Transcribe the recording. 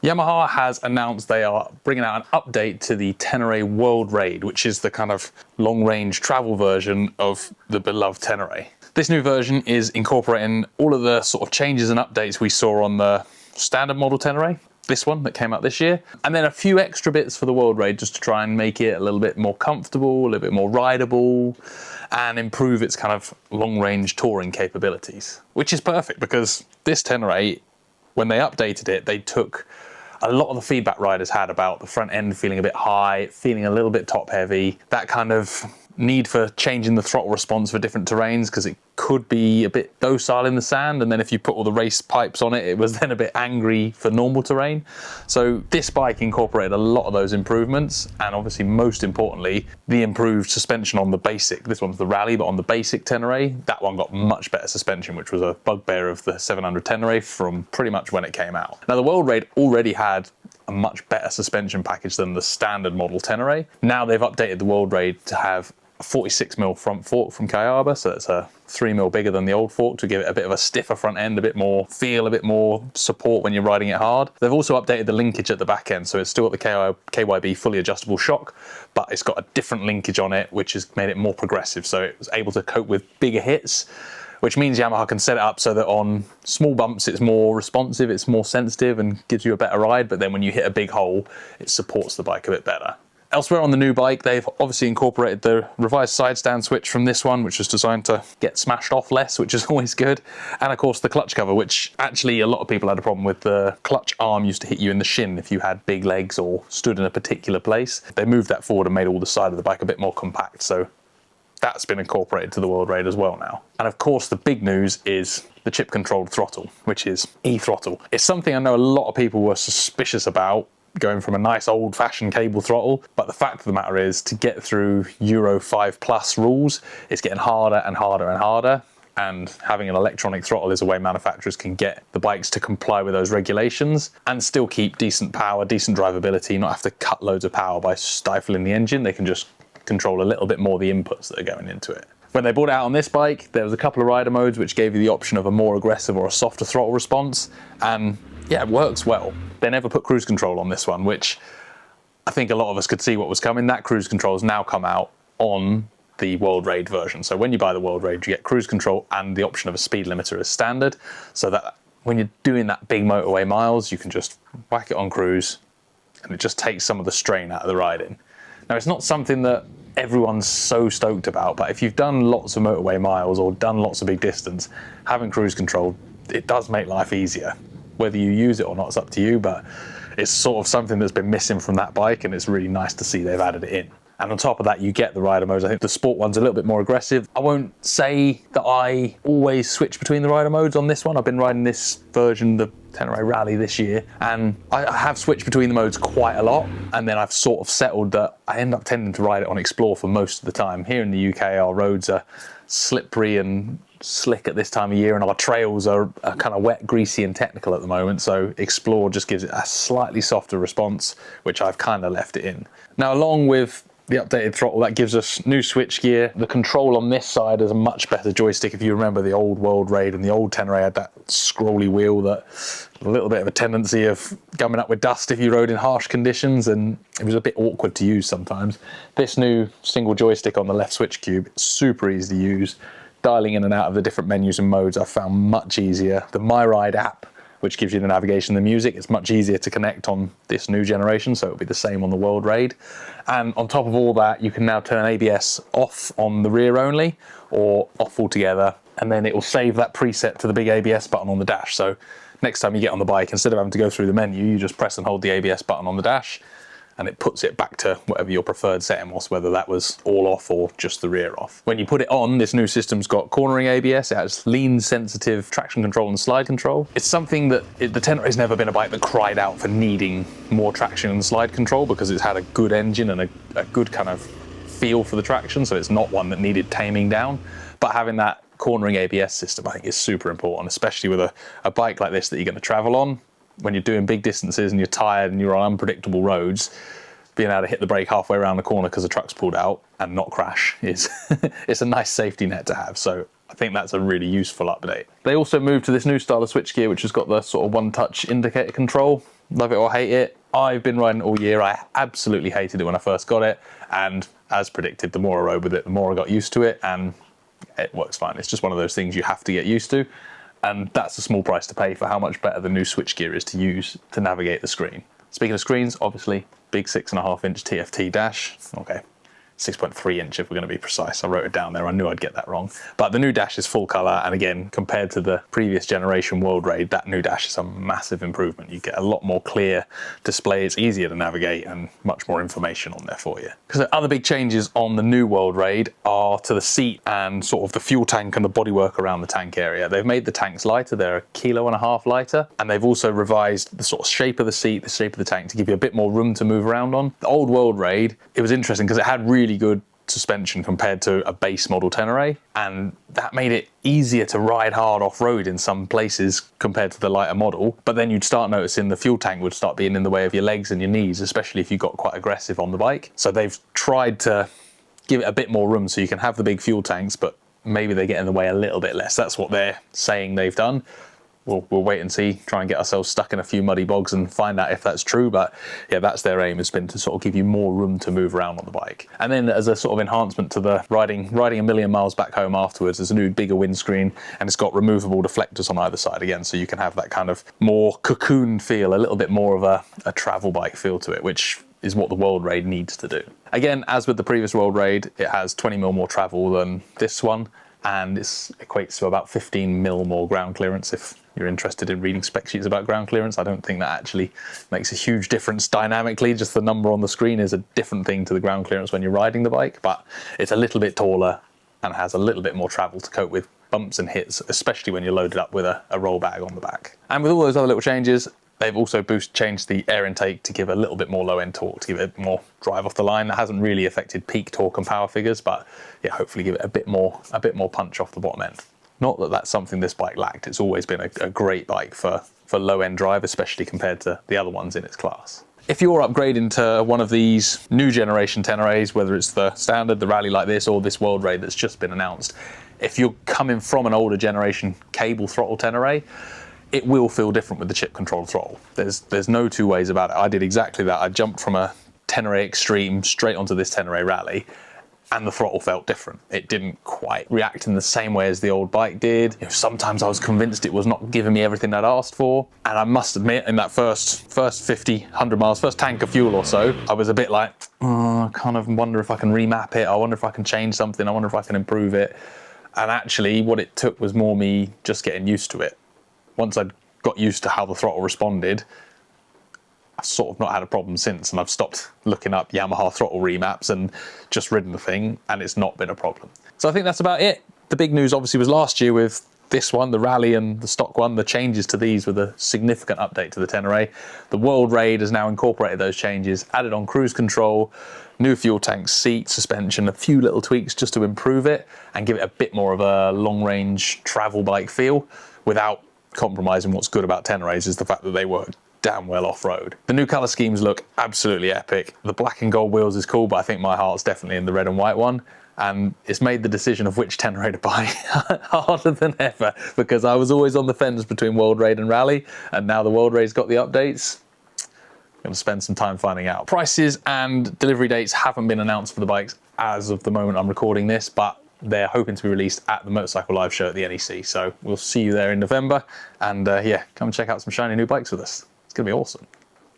Yamaha has announced they are bringing out an update to the Tenere World Raid, which is the kind of long-range travel version of the beloved Tenere. This new version is incorporating all of the sort of changes and updates we saw on the standard model Tenere, this one that came out this year, and then a few extra bits for the World Raid just to try and make it a little bit more comfortable, a little bit more rideable, and improve its kind of long-range touring capabilities. Which is perfect because this Tenere, when they updated it, they took a lot of the feedback riders had about the front end feeling a bit high, feeling a little bit top heavy, that kind of need for changing the throttle response for different terrains because it could be a bit docile in the sand, and then if you put all the race pipes on it, it was then a bit angry for normal terrain. So this bike incorporated a lot of those improvements, and obviously most importantly the improved suspension on the basic. This one's the Rally, but on the basic Tenere, that one got much better suspension, which was a bugbear of the 700 Tenere from pretty much when it came out. Now the World Raid already had a much better suspension package than the standard model Tenere. Now they've updated the World Raid to have a 46mm front fork from Kayaba, so it's a 3mm bigger than the old fork to give it a bit of a stiffer front end, a bit more feel, a bit more support when you're riding it hard. They've also updated the linkage at the back end, so it's still got the KYB fully adjustable shock, but it's got a different linkage on it, which has made it more progressive, so it was able to cope with bigger hits, which means Yamaha can set it up so that on small bumps it's more responsive, it's more sensitive and gives you a better ride, but then when you hit a big hole, it supports the bike a bit better. Elsewhere on the new bike, they've obviously incorporated the revised side stand switch from this one, which was designed to get smashed off less, which is always good. And of course the clutch cover, which actually a lot of people had a problem with. The clutch arm used to hit you in the shin if you had big legs or stood in a particular place. They moved that forward and made all the side of the bike a bit more compact. So that's been incorporated to the World Raid as well now. And of course the big news is the chip controlled throttle, which is e-throttle. It's something I know a lot of people were suspicious about, going from a nice old-fashioned cable throttle, but the fact of the matter is, to get through Euro 5+ rules, it's getting harder and harder and harder, and having an electronic throttle is a way manufacturers can get the bikes to comply with those regulations and still keep decent power, decent drivability, not have to cut loads of power by stifling the engine. They can just control a little bit more the inputs that are going into it. When they brought it out on this bike, there was a couple of rider modes which gave you the option of a more aggressive or a softer throttle response, and yeah, it works well. They never put cruise control on this one, which I think a lot of us could see what was coming. That cruise control has now come out on the World Raid version. So when you buy the World Raid, you get cruise control and the option of a speed limiter as standard, so that when you're doing that big motorway miles, you can just whack it on cruise and it just takes some of the strain out of the riding. Now, it's not something that everyone's so stoked about, but if you've done lots of motorway miles or done lots of big distance, having cruise control, it does make life easier. Whether you use it or not, it's up to you, but it's sort of something that's been missing from that bike, and it's really nice to see they've added it in. And on top of that, you get the rider modes. I think the sport one's a little bit more aggressive. I won't say that I always switch between the rider modes on this one. I've been riding this version, the Tenere Rally, this year, and I have switched between the modes quite a lot, and then I've sort of settled that I end up tending to ride it on Explore for most of the time. Here in the UK, our roads are slippery and slick at this time of year, and our trails are kind of wet, greasy and technical at the moment, so Explore just gives it a slightly softer response, which I've kind of left it in. Now, along with the updated throttle, that gives us new switch gear. The control on this side is a much better joystick. If you remember the old World Raid and the old Tenere had that scrolly wheel that a little bit of a tendency of gumming up with dust if you rode in harsh conditions, and it was a bit awkward to use sometimes. This new single joystick on the left switch cube, it's super easy to use. Dialing in and out of the different menus and modes I've found much easier. The My Ride app, which gives you the navigation and the music, it's much easier to connect on this new generation, so it'll be the same on the World Raid. And on top of all that, you can now turn ABS off on the rear only, or off altogether, and then it will save that preset to the big ABS button on the dash. So next time you get on the bike, instead of having to go through the menu, you just press and hold the ABS button on the dash, and it puts it back to whatever your preferred setting was, whether that was all off or just the rear off. When you put it on, this new system's got cornering ABS, it has lean sensitive traction control and slide control. It's something that the Tenere has never been a bike that cried out for needing more traction and slide control, because it's had a good engine and a good kind of feel for the traction, so it's not one that needed taming down. But having that cornering ABS system, I think, is super important, especially with a bike like this that you're going to travel on. When you're doing big distances and you're tired and you're on unpredictable roads, being able to hit the brake halfway around the corner because the truck's pulled out and not crash is it's a nice safety net to have. So I think that's a really useful update. They also moved to this new style of switchgear, which has got the sort of one-touch indicator control. love it or hate it. I've been riding it all year. I absolutely hated it when I first got it, and as predicted, the more I rode with it, the more I got used to it, and it works fine. It's just one of those things you have to get used to, and that's a small price to pay for how much better the new switchgear is to use to navigate the screen. Speaking of screens, obviously, big 6.5-inch TFT dash. Okay, 6.3 inch if we're going to be precise. I wrote it down there, I knew I'd get that wrong. But the new dash is full colour, and again, compared to the previous generation World Raid, that new dash is a massive improvement. You get a lot more clear display, it's easier to navigate, and much more information on there for you. Because the other big changes on the new World Raid are to the seat and sort of the fuel tank and the bodywork around the tank area. They've made the tanks lighter, they're 1.5 kilos lighter, and they've also revised the sort of shape of the seat, the shape of the tank, to give you a bit more room to move around on. The old World Raid, it was interesting because it had really good suspension compared to a base model Ténéré, and that made it easier to ride hard off-road in some places compared to the lighter model. But then you'd start noticing the fuel tank would start being in the way of your legs and your knees, especially if you got quite aggressive on the bike. So they've tried to give it a bit more room so you can have the big fuel tanks, but maybe they get in the way a little bit less. That's what they're saying they've done. We'll wait and see, try and get ourselves stuck in a few muddy bogs and find out if that's true. But yeah, that's their aim, has been to sort of give you more room to move around on the bike. And then as a sort of enhancement to the riding 1,000,000 miles back home afterwards, there's a new bigger windscreen, and it's got removable deflectors on either side again, so you can have that kind of more cocoon feel, a little bit more of a travel bike feel to it, which is what the World Raid needs to do. Again, as with the previous World Raid, it has 20mm more travel than this one, and it equates to about 15mm more ground clearance. If you're interested in reading spec sheets about ground clearance, I don't think that actually makes a huge difference dynamically. Just the number on the screen is a different thing to the ground clearance when you're riding the bike, but it's a little bit taller and has a little bit more travel to cope with bumps and hits, especially when you're loaded up with a roll bag on the back. And with all those other little changes, they've also changed the air intake to give a little bit more low-end torque, to give it more drive off the line. That hasn't really affected peak torque and power figures, but yeah, hopefully give it a bit more punch off the bottom end. Not that that's something this bike lacked. It's always been a great bike for low-end drive, especially compared to the other ones in its class. If you're upgrading to one of these new generation Ténérés, whether it's the standard, the rally like this, or this World Raid that's just been announced, if you're coming from an older generation cable throttle Ténéré, it will feel different with the chip controlled throttle. There's no two ways about it. I did exactly that. I jumped from a Ténéré Extreme straight onto this Ténéré Rally, and the throttle felt different. It didn't quite react in the same way as the old bike did. You know, sometimes I was convinced it was not giving me everything I'd asked for. And I must admit, in that first 50, 100 miles, first tank of fuel or so, I was a bit like, I kind of wonder if I can remap it. I wonder if I can change something. I wonder if I can improve it. And actually what it took was more me just getting used to it. Once I'd got used to how the throttle responded, I've sort of not had a problem since, and I've stopped looking up Yamaha throttle remaps and just ridden the thing, and it's not been a problem. So I think that's about it. The big news obviously was last year with this one, the Rally and the stock one. The changes to these were a significant update to the Ténéré. The World Raid has now incorporated those changes, added on cruise control, new fuel tank, seat, suspension, a few little tweaks just to improve it and give it a bit more of a long-range travel bike feel without compromising what's good about Ténérés, is the fact that they work damn well off-road. The new colour schemes look absolutely epic. The black and gold wheels is cool, but I think my heart's definitely in the red and white one. And it's made the decision of which Ténéré to buy harder than ever, because I was always on the fence between World Raid and Rally, and now the World Raid's got the updates. I'm going to spend some time finding out. Prices and delivery dates haven't been announced for the bikes as of the moment I'm recording this, but they're hoping to be released at the Motorcycle Live show at the NEC. So we'll see you there in November, and yeah, come and check out some shiny new bikes with us. It's going to be awesome.